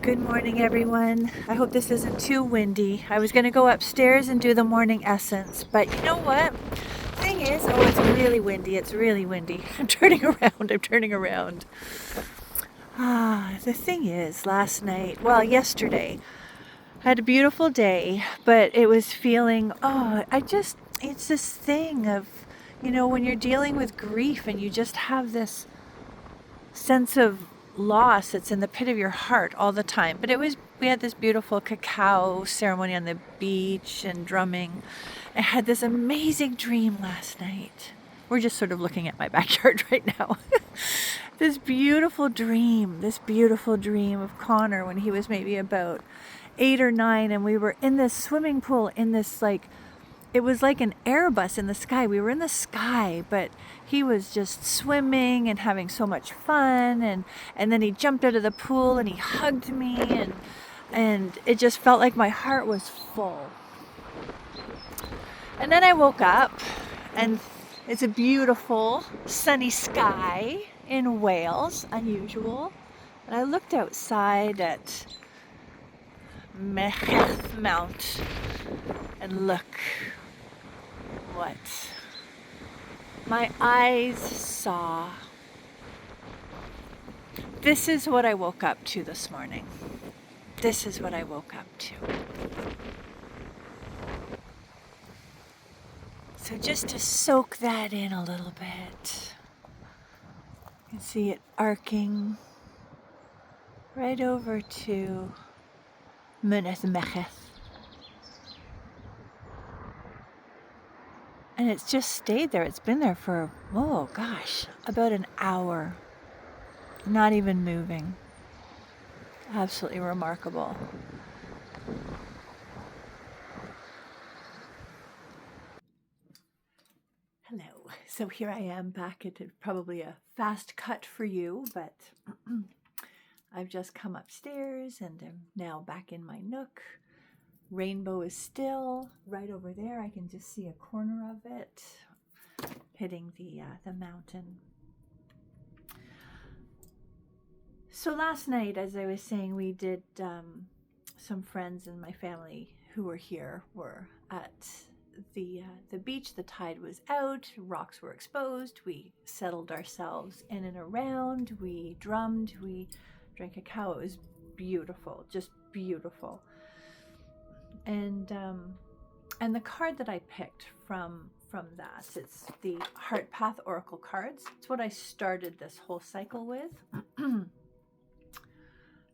Good morning, everyone. I hope this isn't too windy. I was going to go upstairs and do the morning essence, but you know what? Thing is, it's really windy. It's really windy. I'm turning around. I'm turning around. The thing is, yesterday, I had a beautiful day, but it was feeling, it's this thing of, when you're dealing with grief and you just have this sense of loss that's in the pit of your heart all the time. But we had this beautiful cacao ceremony on the beach and drumming. I had this amazing dream last night. We're just sort of looking at my backyard right now. This beautiful dream of Connor when he was maybe about 8 or 9, and we were in this swimming pool in this it was like an Airbus in the sky. We were in the sky, but he was just swimming and having so much fun. And then he jumped out of the pool and he hugged me, and it just felt like my heart was full. And then I woke up and it's a beautiful sunny sky in Wales, unusual. And I looked outside at Mecheth Mount, and look what my eyes saw. This is what I woke up to this morning. This is what I woke up to. So just to soak that in a little bit, you can see it arcing right over to Myneth Mecheth. And it's just stayed there. It's been there for, about an hour. Not even moving. Absolutely remarkable. Hello. So here I am back at probably a fast cut for you, but I've just come upstairs and I'm now back in my nook. Rainbow is still right over there. I can just see a corner of it hitting the mountain. So last night, as I was saying, we did some friends in my family who were here were at the beach. The tide was out, rocks were exposed. We settled ourselves in and around. We drummed. We drank cacao. It was beautiful, just beautiful. And the card that I picked from that, it's the Heart Path Oracle cards. It's what I started this whole cycle with.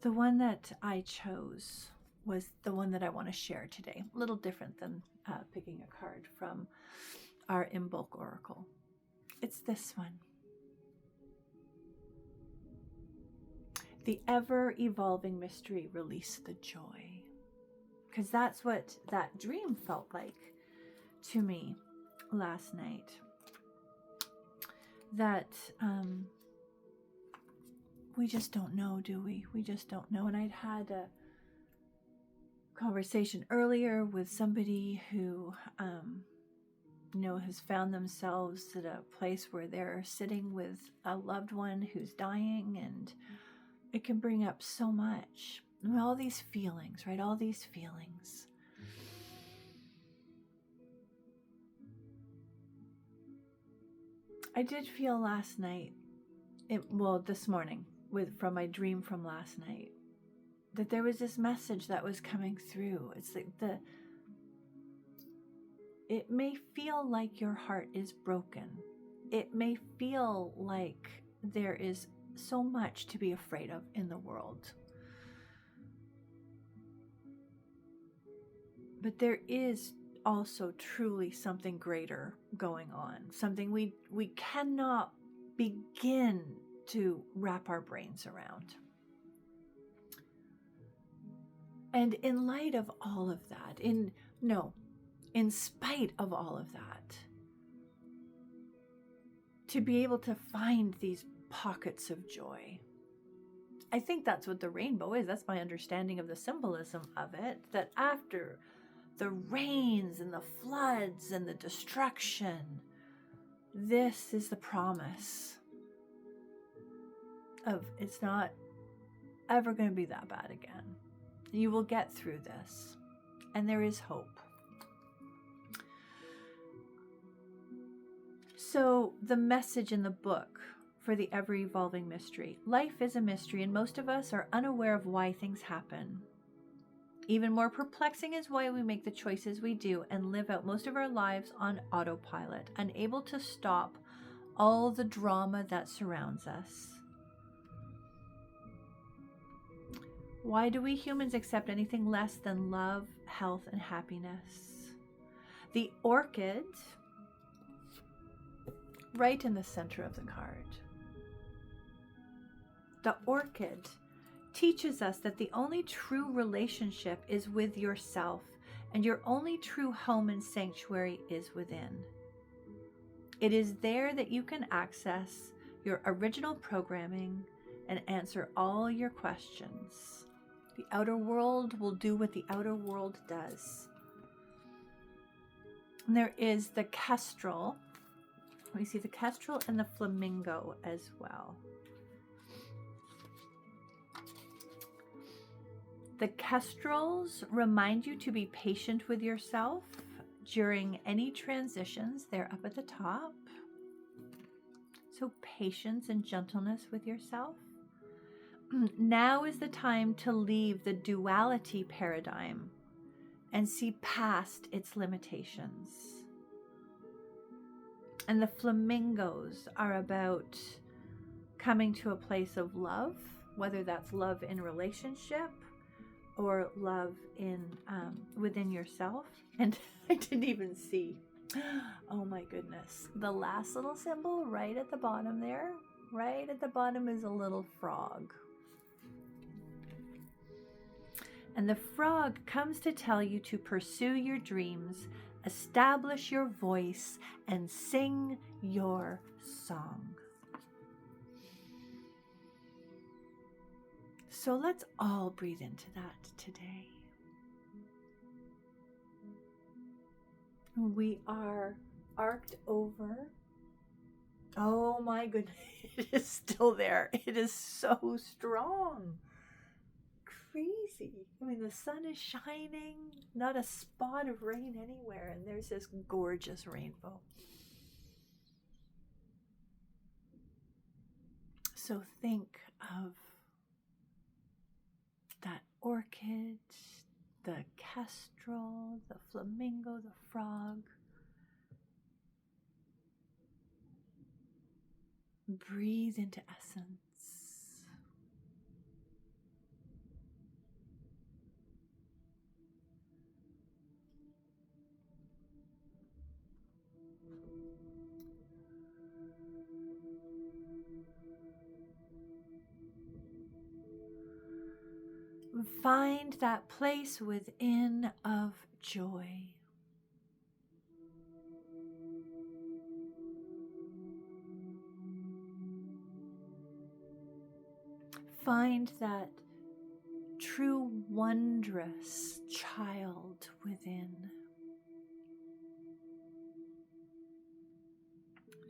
The one that I chose was the one that I want to share today. A little different than picking a card from our Imbolc Oracle. It's this one. The ever-evolving mystery, release the joy. Because that's what that dream felt like to me last night. That we just don't know, do we? We just don't know. And I'd had a conversation earlier with somebody who, has found themselves at a place where they're sitting with a loved one who's dying, and it can bring up so much. All these feelings, right? All these feelings. I did feel last night, this morning, from my dream from last night, that there was this message that was coming through. It's like it may feel like your heart is broken. It may feel like there is so much to be afraid of in the world. But there is also truly something greater going on, something we cannot begin to wrap our brains around. And in light of all of that, in spite of all of that, to be able to find these pockets of joy. I think that's what the rainbow is. That's my understanding of the symbolism of it, that after the rains and the floods and the destruction, this is the promise of it's not ever going to be that bad again. You will get through this, and there is hope. So the message in the book for the ever-evolving mystery: life is a mystery, and most of us are unaware of why things happen. Even more perplexing is why we make the choices we do and live out most of our lives on autopilot, unable to stop all the drama that surrounds us. Why do we humans accept anything less than love, health, and happiness? The orchid, right in the center of the card. The orchid teaches us that the only true relationship is with yourself, and your only true home and sanctuary is within. It is there that you can access your original programming and answer all your questions. The outer world will do what the outer world does. And there is the kestrel. We see the kestrel and the flamingo as well. The kestrels remind you to be patient with yourself during any transitions. They're up at the top. So patience and gentleness with yourself. Now is the time to leave the duality paradigm and see past its limitations. And the flamingos are about coming to a place of love, whether that's love in relationship or love in within yourself. And I didn't even see, oh my goodness, the last little symbol right at the bottom there. Right at the bottom is a little frog. And the frog comes to tell you to pursue your dreams, establish your voice, and sing your song. So let's all breathe into that today. We are arced over. Oh my goodness, it is still there. It is so strong. Crazy. I mean, the sun is shining, not a spot of rain anywhere, and there's this gorgeous rainbow. So think of that orchid, the kestrel, the flamingo, the frog. Breathe into essence. Find that place within of joy. Find that true wondrous child within.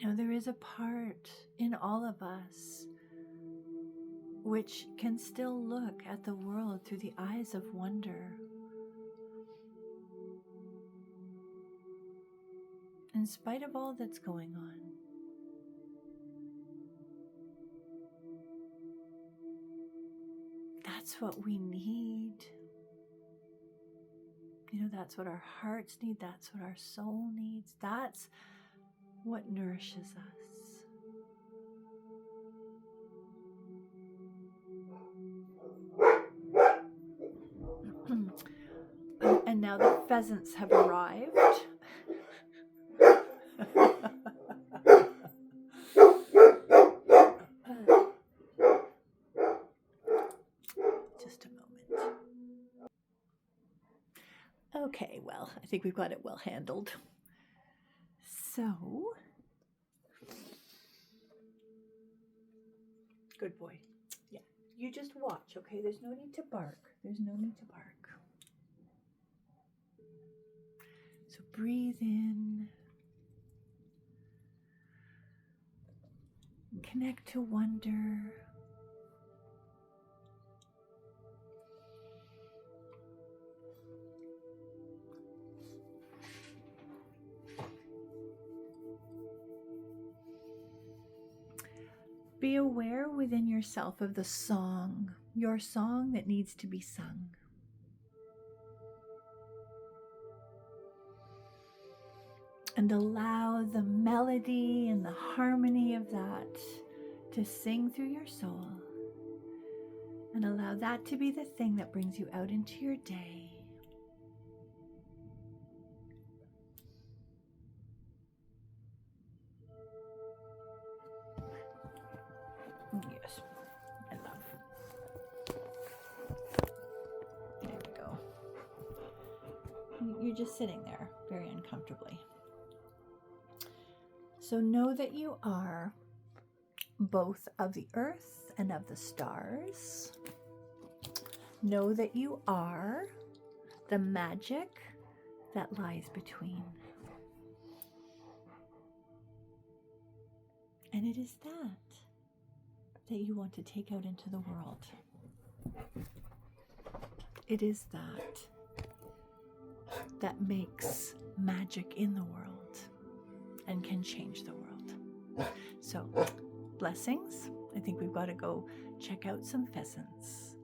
Now there is a part in all of us which can still look at the world through the eyes of wonder. In spite of all that's going on. That's what we need. You know, that's what our hearts need. That's what our soul needs. That's what nourishes us. And now the pheasants have arrived. Just a moment. Okay, well, I think we've got it well handled. So, good boy. Yeah, you just watch, okay? There's no need to bark. There's no need to bark. So breathe in. Connect to wonder. Be aware within yourself of the song, your song that needs to be sung. And allow the melody and the harmony of that to sing through your soul. And allow that to be the thing that brings you out into your day. Yes, I love. There we go. You're just sitting there very uncomfortably. So know that you are both of the earth and of the stars. Know that you are the magic that lies between. And it is that you want to take out into the world. It is that makes magic in the world and can change the world. So, blessings. I think we've got to go check out some pheasants.